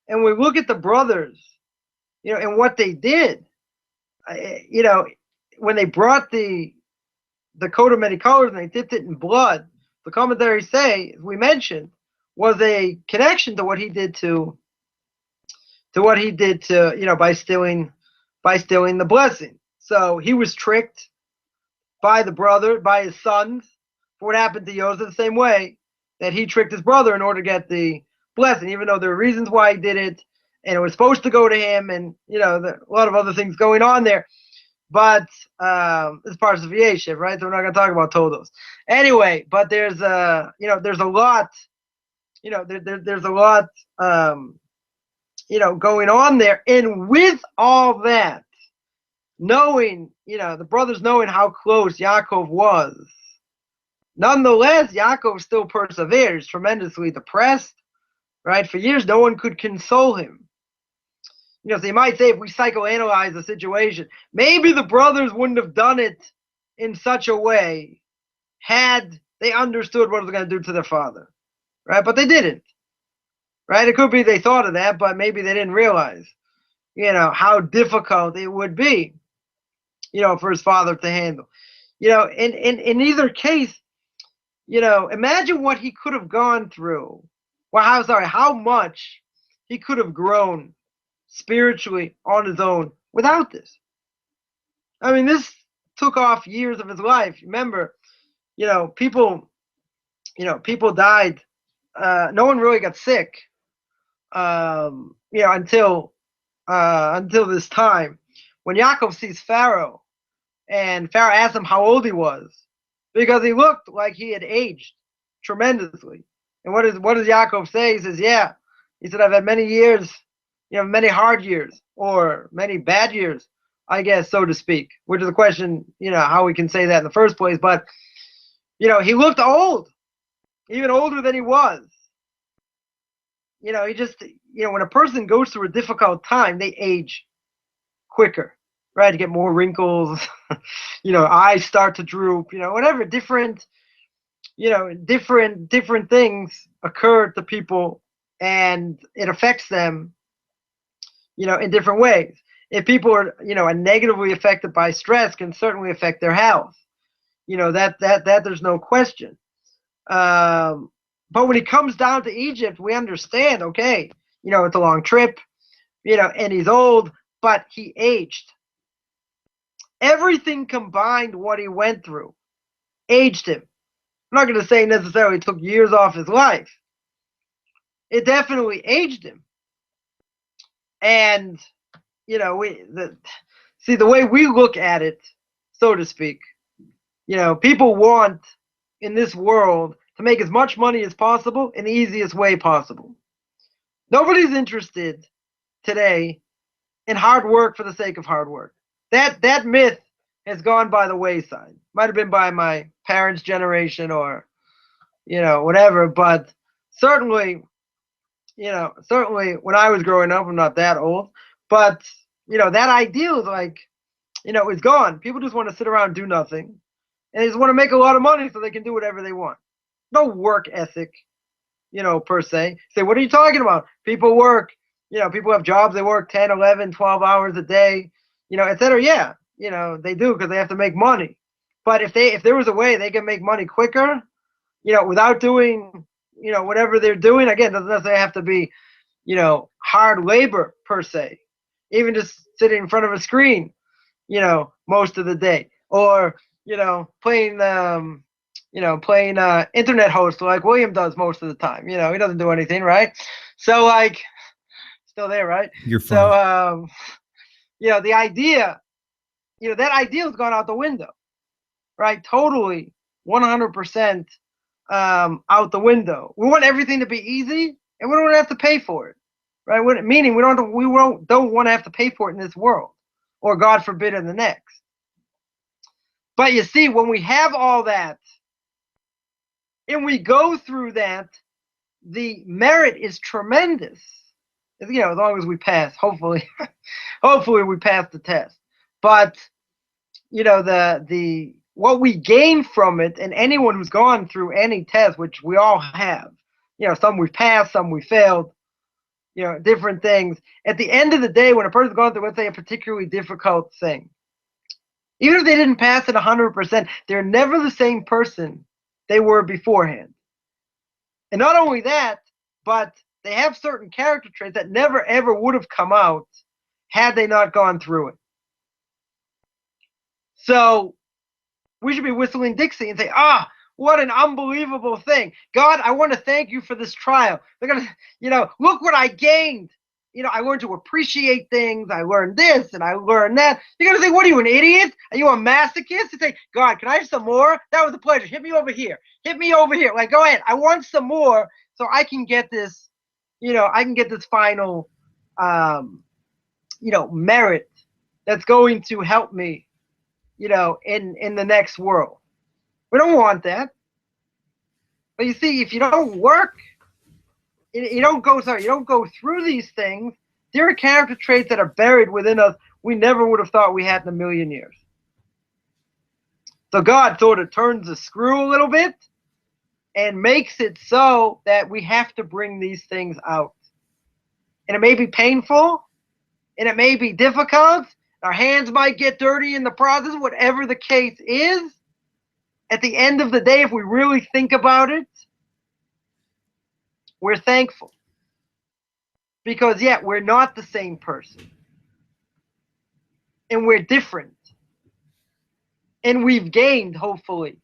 and we look at the brothers, and what they did, when they brought the coat of many colors and they dipped it in blood, the commentaries say, as we mentioned, was a connection to what he did to by stealing the blessing. So he was tricked by his sons, for what happened to Yosef, the same way that he tricked his brother in order to get the blessing, even though there were reasons why he did it, and it was supposed to go to him, and a lot of other things going on there. But it's part of Vayeishev, right? So we're not going to talk about Todos. Anyway, but there's a lot, there's a lot, going on there. And with all that, knowing, the brothers knowing how close Yaakov was, nonetheless, Yaakov still perseveres, tremendously depressed, right? For years, no one could console him. So you might say, if we psychoanalyze the situation, maybe the brothers wouldn't have done it in such a way had they understood what it was going to do to their father, right? But they didn't, right? It could be they thought of that, but maybe they didn't realize, how difficult it would be, for his father to handle. In either case, imagine what he could have gone through. Well, how much he could have grown spiritually on his own without this. I mean, this took off years of his life. Remember, people died. No one really got sick, until this time, when Yaakov sees Pharaoh, and Pharaoh asked him how old he was, because he looked like he had aged tremendously. And what does Yaakov say? He says, "Yeah." He said, "I've had many years, many hard years, or many bad years, I guess, so to speak." Which is a question, how we can say that in the first place. But he looked old, even older than he was. He just, when a person goes through a difficult time, they age quicker, right? You get more wrinkles, eyes start to droop, whatever, different things occur to people, and it affects them, in different ways. If people are, are negatively affected by stress, can certainly affect their health. That there's no question. But when it comes down to Egypt, we understand, okay, it's a long trip, and he's old, but he aged. Everything combined, what he went through, aged him. I'm not going to say necessarily took years off his life. It definitely aged him. And, the way we look at it, so to speak, people want in this world to make as much money as possible in the easiest way possible. Nobody's interested today in hard work for the sake of hard work. That myth has gone by the wayside. Might have been by my parents' generation, or whatever, but certainly when I was growing up, I'm not that old, but that ideal is like, is gone. People just want to sit around and do nothing, and they just want to make a lot of money so they can do whatever they want. No work ethic, per se. Say, what are you talking about? People work, people have jobs, they work 10, 11, 12 hours a day, etc. Yeah, they do, because they have to make money. But if there was a way they can make money quicker, without doing, whatever they're doing, again, doesn't necessarily have to be, hard labor per se. Even just sitting in front of a screen, most of the day, or playing internet host like William does most of the time. He doesn't do anything, right? So like, still there, right? You're fine. So the idea, that idea has gone out the window, right? Totally, 100%. Out the window. We want everything to be easy, and we don't have to pay for it, right? Meaning we don't want to have to pay for it in this world, or God forbid in the next. But you see, when we have all that, and we go through that, the merit is tremendous. As long as we pass, hopefully, hopefully we pass the test. But the what we gain from it, and anyone who's gone through any test, which we all have, some we've passed, some we failed, different things. At the end of the day, when a person's gone through, let's say, a particularly difficult thing, even if they didn't pass it 100%, they're never the same person they were beforehand. And not only that, but they have certain character traits that never ever would have come out had they not gone through it. So we should be whistling Dixie and say, what an unbelievable thing. God, I want to thank you for this trial. They're going to, look what I gained. I learned to appreciate things. I learned this and I learned that. You're going to say, what are you, an idiot? Are you a masochist? You say, God, can I have some more? That was a pleasure. Hit me over here. Hit me over here. Like, go ahead. I want some more so I can get this, I can get this final, merit that's going to help me, in the next world. We don't want that. But you see, if you don't work, You don't go through these things. There are character traits that are buried within us we never would have thought we had in a million years. So God sort of turns the screw a little bit and makes it so that we have to bring these things out. And it may be painful, and it may be difficult. Our hands might get dirty in the process, whatever the case is. At the end of the day, if we really think about it, we're thankful. Because, yeah, we're not the same person. And we're different. And we've gained, hopefully,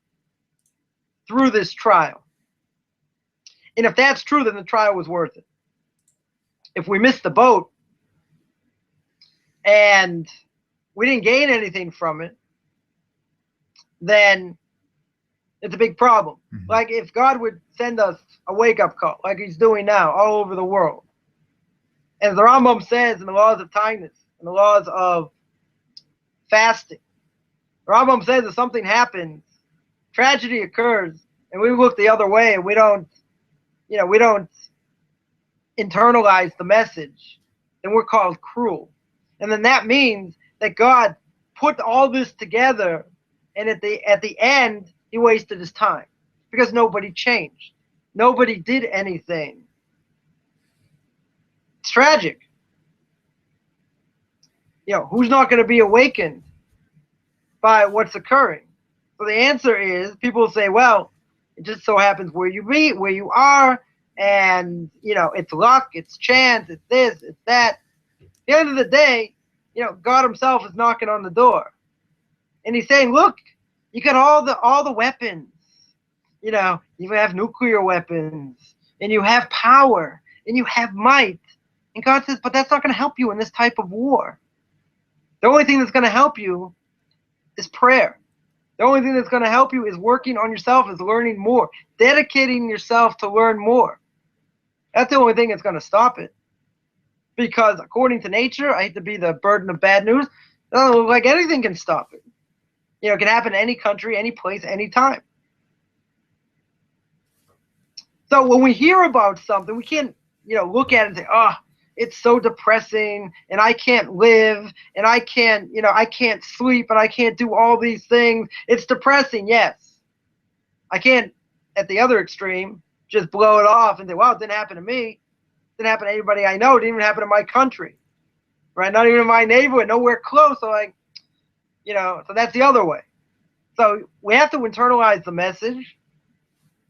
through this trial. And if that's true, then the trial was worth it. If we missed the boat and we didn't gain anything from it, then it's a big problem. Mm-hmm. Like if God would send us a wake-up call, like he's doing now all over the world. And the Rambam says in the laws of kindness, and the laws of fasting, the Rambam says if something happens, tragedy occurs, and we look the other way and we don't internalize the message, then we're called cruel. And then that means that God put all this together, and at the end, he wasted his time because nobody changed. Nobody did anything. It's tragic. Who's not going to be awakened by what's occurring? So the answer is, people say, well, it just so happens where you are, and, it's luck, it's chance, it's this, it's that. At the end of the day, God himself is knocking on the door. And he's saying, look, you got all the weapons. You have nuclear weapons, and you have power, and you have might. And God says, but that's not going to help you in this type of war. The only thing that's going to help you is prayer. The only thing that's going to help you is working on yourself, is learning more, dedicating yourself to learn more. That's the only thing that's going to stop it. Because according to nature, I hate to be the burden of bad news, it doesn't look like anything can stop it. It can happen in any country, any place, any time. So when we hear about something, we can't, look at it and say, oh, it's so depressing, and I can't live, and I can't sleep, and I can't do all these things. It's depressing, yes. I can't, at the other extreme, just blow it off and say, well, it didn't happen to me. It didn't happen to anybody I know. It didn't even happen to my country, right? Not even in my neighborhood, nowhere close. So so that's the other way. So we have to internalize the message,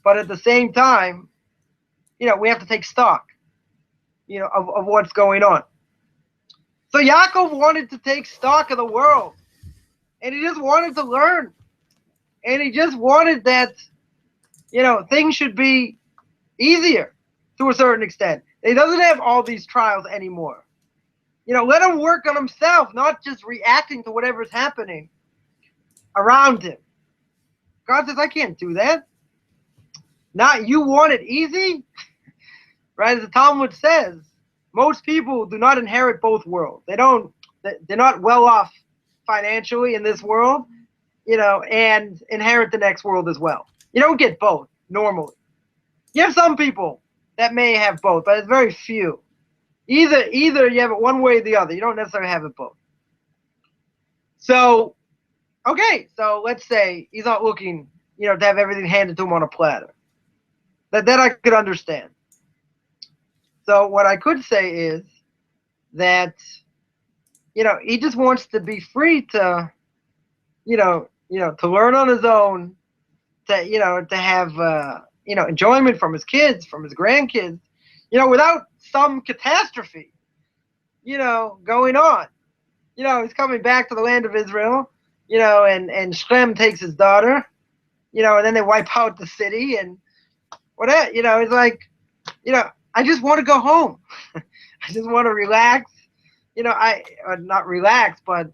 but at the same time, we have to take stock, of what's going on. So Yaakov wanted to take stock of the world, and he just wanted to learn, and he just wanted that, things should be easier to a certain extent. He doesn't have all these trials anymore. Let him work on himself, not just reacting to whatever's happening around him. God says, I can't do that. Not you want it easy? Right? As the Talmud says, most people do not inherit both worlds. They're not well off financially in this world, and inherit the next world as well. You don't get both normally. You have some people that may have both, but it's very few. Either you have it one way or the other. You don't necessarily have it both. So, okay, so let's say he's not looking, to have everything handed to him on a platter. That I could understand. So what I could say is that, he just wants to be free to, to learn on his own, to have, enjoyment from his kids, from his grandkids, without some catastrophe, going on. He's coming back to the land of Israel, and Shem takes his daughter, and then they wipe out the city and whatever, it's like, I just want to go home. I just want to relax. Not relax, but,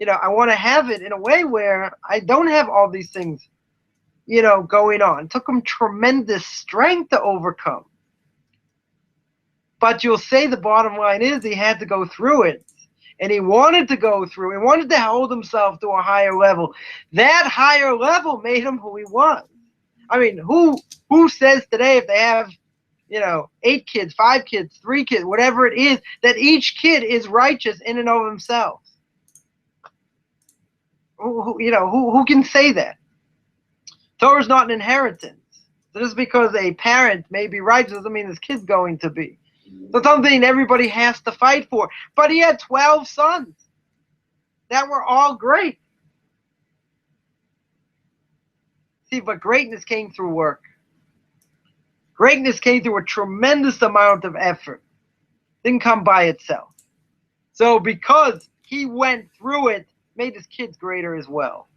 I want to have it in a way where I don't have all these things, going on. It took him tremendous strength to overcome. But you'll say the bottom line is he had to go through it. And he wanted to go through. He wanted to hold himself to a higher level. That higher level made him who he was. I mean, who says today if they have 8 kids, 5 kids, 3 kids, whatever it is, that each kid is righteous in and of themselves. Who can say that? Torah is not an inheritance. So just because a parent may be righteous doesn't mean his kid's going to be. So something everybody has to fight for. But he had 12 sons that were all great. See, but greatness came through work. Greatness came through a tremendous amount of effort. Didn't come by itself. So because he went through it, made his kids greater as well.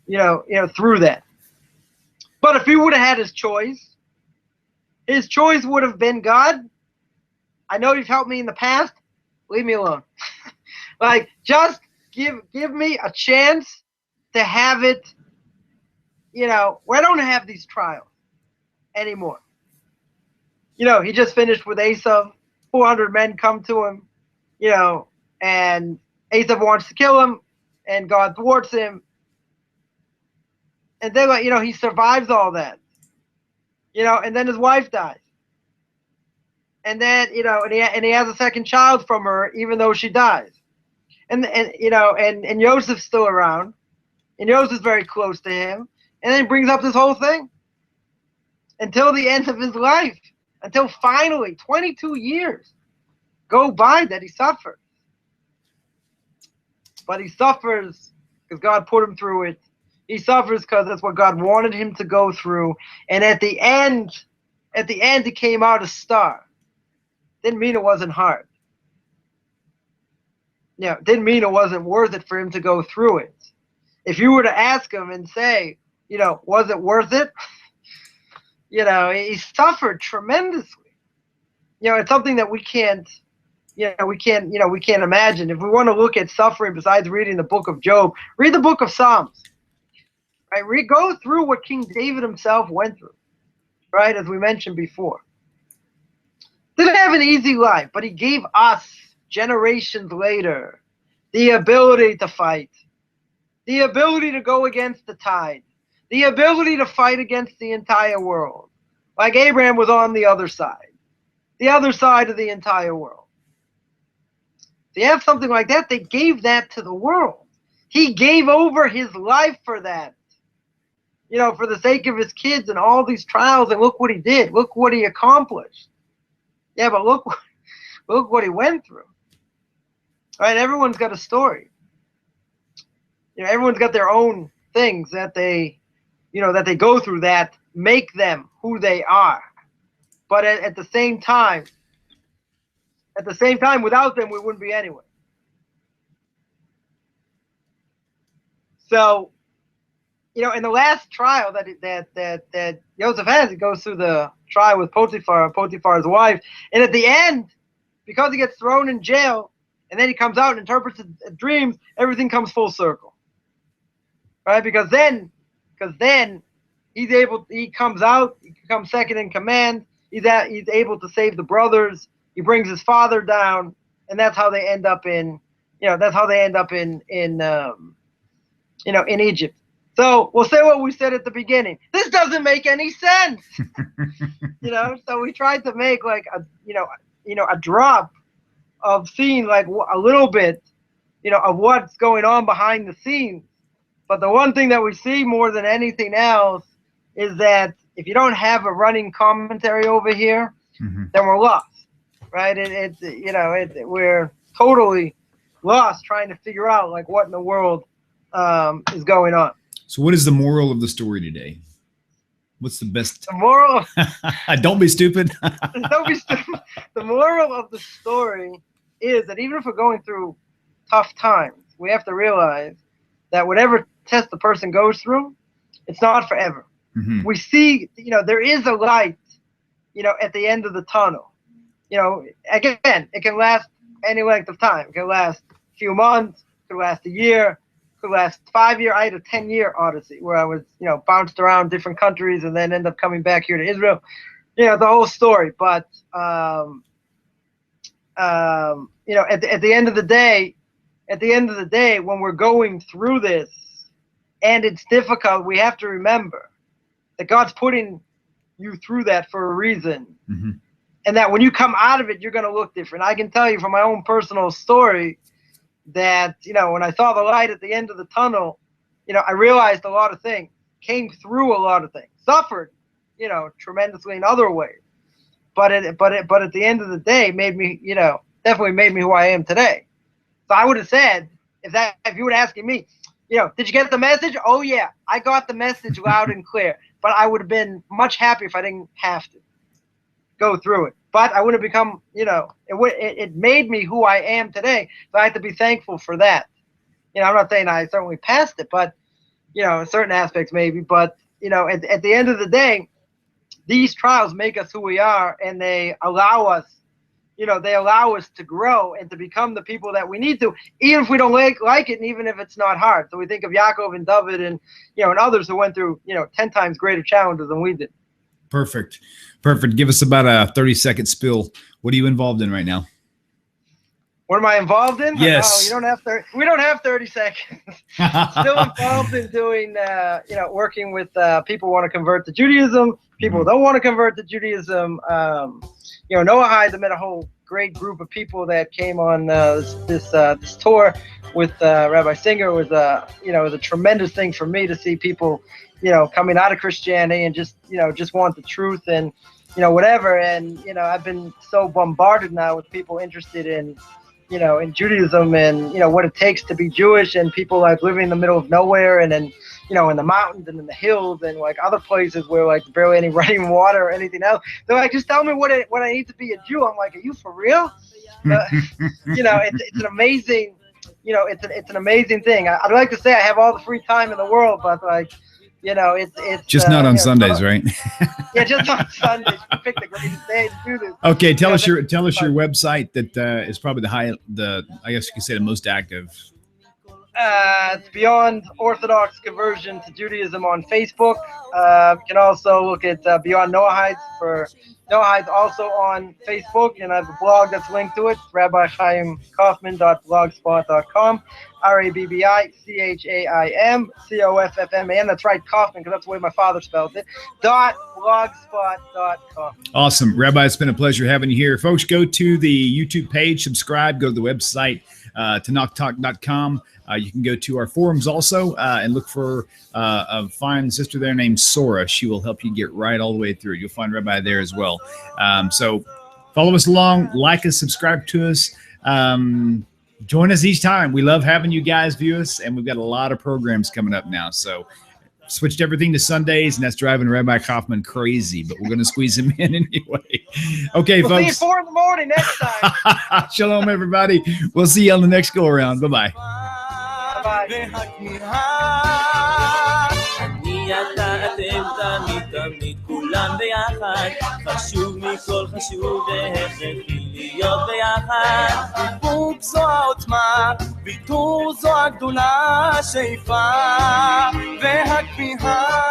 Through that. But if he would have had his choice would have been, God, I know you've helped me in the past. Leave me alone. Like, just give me a chance to have it, where I don't have these trials anymore. He just finished with Esav. 400 men come to him, and Esav wants to kill him, and God thwarts him. And then, he survives all that, and then his wife dies. And then, and he has a second child from her, even though she dies. And Joseph's still around, and Joseph's very close to him, and then he brings up this whole thing until the end of his life, until finally 22 years go by that he suffers. But he suffers because God put him through it. He suffers because that's what God wanted him to go through. And at the end, he came out a star. Didn't mean it wasn't hard. Didn't mean it wasn't worth it for him to go through it. If you were to ask him and say, was it worth it? He suffered tremendously. It's something that we can't imagine. If we want to look at suffering besides reading the book of Job, read the book of Psalms. Right? Go through what King David himself went through. Right? As we mentioned before. Didn't have an easy life, but he gave us, generations later, the ability to fight. The ability to go against the tide. The ability to fight against the entire world. Like Abraham was on the other side. The other side of the entire world. If you have something like that, they gave that to the world. He gave over his life for that. For the sake of his kids and all these trials, and look what he did. Look what he accomplished. Yeah, but look what he went through. All right, everyone's got a story. Everyone's got their own things that they go through that make them who they are. But at the same time, without them, we wouldn't be anywhere. So, in the last trial that Joseph has, he goes through the trial with Potiphar's wife, and at the end, because he gets thrown in jail, and then he comes out and interprets dreams, everything comes full circle, right? Because then he comes out, he becomes second in command. He's able to save the brothers. He brings his father down, and that's how they end up in Egypt. So we'll say what we said at the beginning. This doesn't make any sense. So we tried to make like a drop of seeing like a little bit, of what's going on behind the scenes. But the one thing that we see more than anything else is that if you don't have a running commentary over here, then we're lost, right? We're totally lost trying to figure out like what in the world is going on. So what is the moral of the story today? What's the best? The moral? Don't be stupid. Don't be stupid. The moral of the story is that even if we're going through tough times, we have to realize that whatever test the person goes through, it's not forever. We see, there is a light, at the end of the tunnel. Again, it can last any length of time. It can last a few months, it can last a year, could last 5 years. I had a 10-year odyssey where I was, bounced around different countries and then end up coming back here to Israel. The whole story. But, at the end of the day, when we're going through this and it's difficult, we have to remember that God's putting you through that for a reason. Mm-hmm. And that when you come out of it, you're going to look different. I can tell you from my own personal story that, when I saw the light at the end of the tunnel, I realized a lot of things, came through a lot of things, suffered, tremendously in other ways. But at the end of the day, made me, definitely made me who I am today. So I would have said, if you were asking me, did you get the message? Oh yeah, I got the message loud and clear. But I would have been much happier if I didn't have to go through it. But I would have become, it made me who I am today. So I have to be thankful for that. I'm not saying I certainly passed it, but in certain aspects maybe. But at the end of the day, these trials make us who we are, and they allow us, to grow and to become the people that we need to, even if we don't like it, and even if it's not hard. So we think of Yaakov and David and, and others who went through, 10 times greater challenges than we did. Perfect. Give us about a 30-second spill. What are you involved in right now? What am I involved in? Yes. Oh, we don't have 30 seconds. Still involved in doing, working with people who want to convert to Judaism, people who don't want to convert to Judaism. Noahides, I met a whole great group of people that came on this tour with Rabbi Singer. It was a tremendous thing for me to see people, coming out of Christianity and just want the truth and, whatever. And, I've been so bombarded now with people interested in, in Judaism and, what it takes to be Jewish, and people like living in the middle of nowhere and then, in the mountains and in the hills and like other places where like barely any running water or anything else. They're like, just tell me what I need to be a Jew. I'm like, are you for real? It's an amazing, it's an amazing thing. I'd like to say I have all the free time in the world, but like, it's just not on Sundays, right? Yeah, just on Sundays. We pick the greatest day to do this. Okay, tell us your website that is probably I guess you could say the most active. It's Beyond Orthodox Conversion to Judaism on Facebook. You can also look at Beyond Noahides for Noahides also on Facebook, and I have a blog that's linked to it, rabbichaimcoffman.blogspot.com, RABBICHAIM That's right, Coffman, because that's the way my father spelled it, .blogspot.com. Awesome. Rabbi, it's been a pleasure having you here. Folks, go to the YouTube page, subscribe, go to the website, tanaktalk.com. You can go to our forums also and look for a fine sister there named Sora. She will help you get right all the way through. You'll find Rabbi there as well. So follow us along, like us, subscribe to us. Join us each time. We love having you guys view us, and we've got a lot of programs coming up now. So switched everything to Sundays, and that's driving Rabbi Coffman crazy, but we're going to squeeze him in anyway. Okay, we'll folks. See you 4 a.m. next time. Shalom, everybody. We'll see you on the next go around. Bye-bye. כולם ביחד, חשוב מכל חשוב והכרחי להיות ביחד. חיבוק זו העוצמה, ויתור זו הגדולה, שאיפה והכמיהה.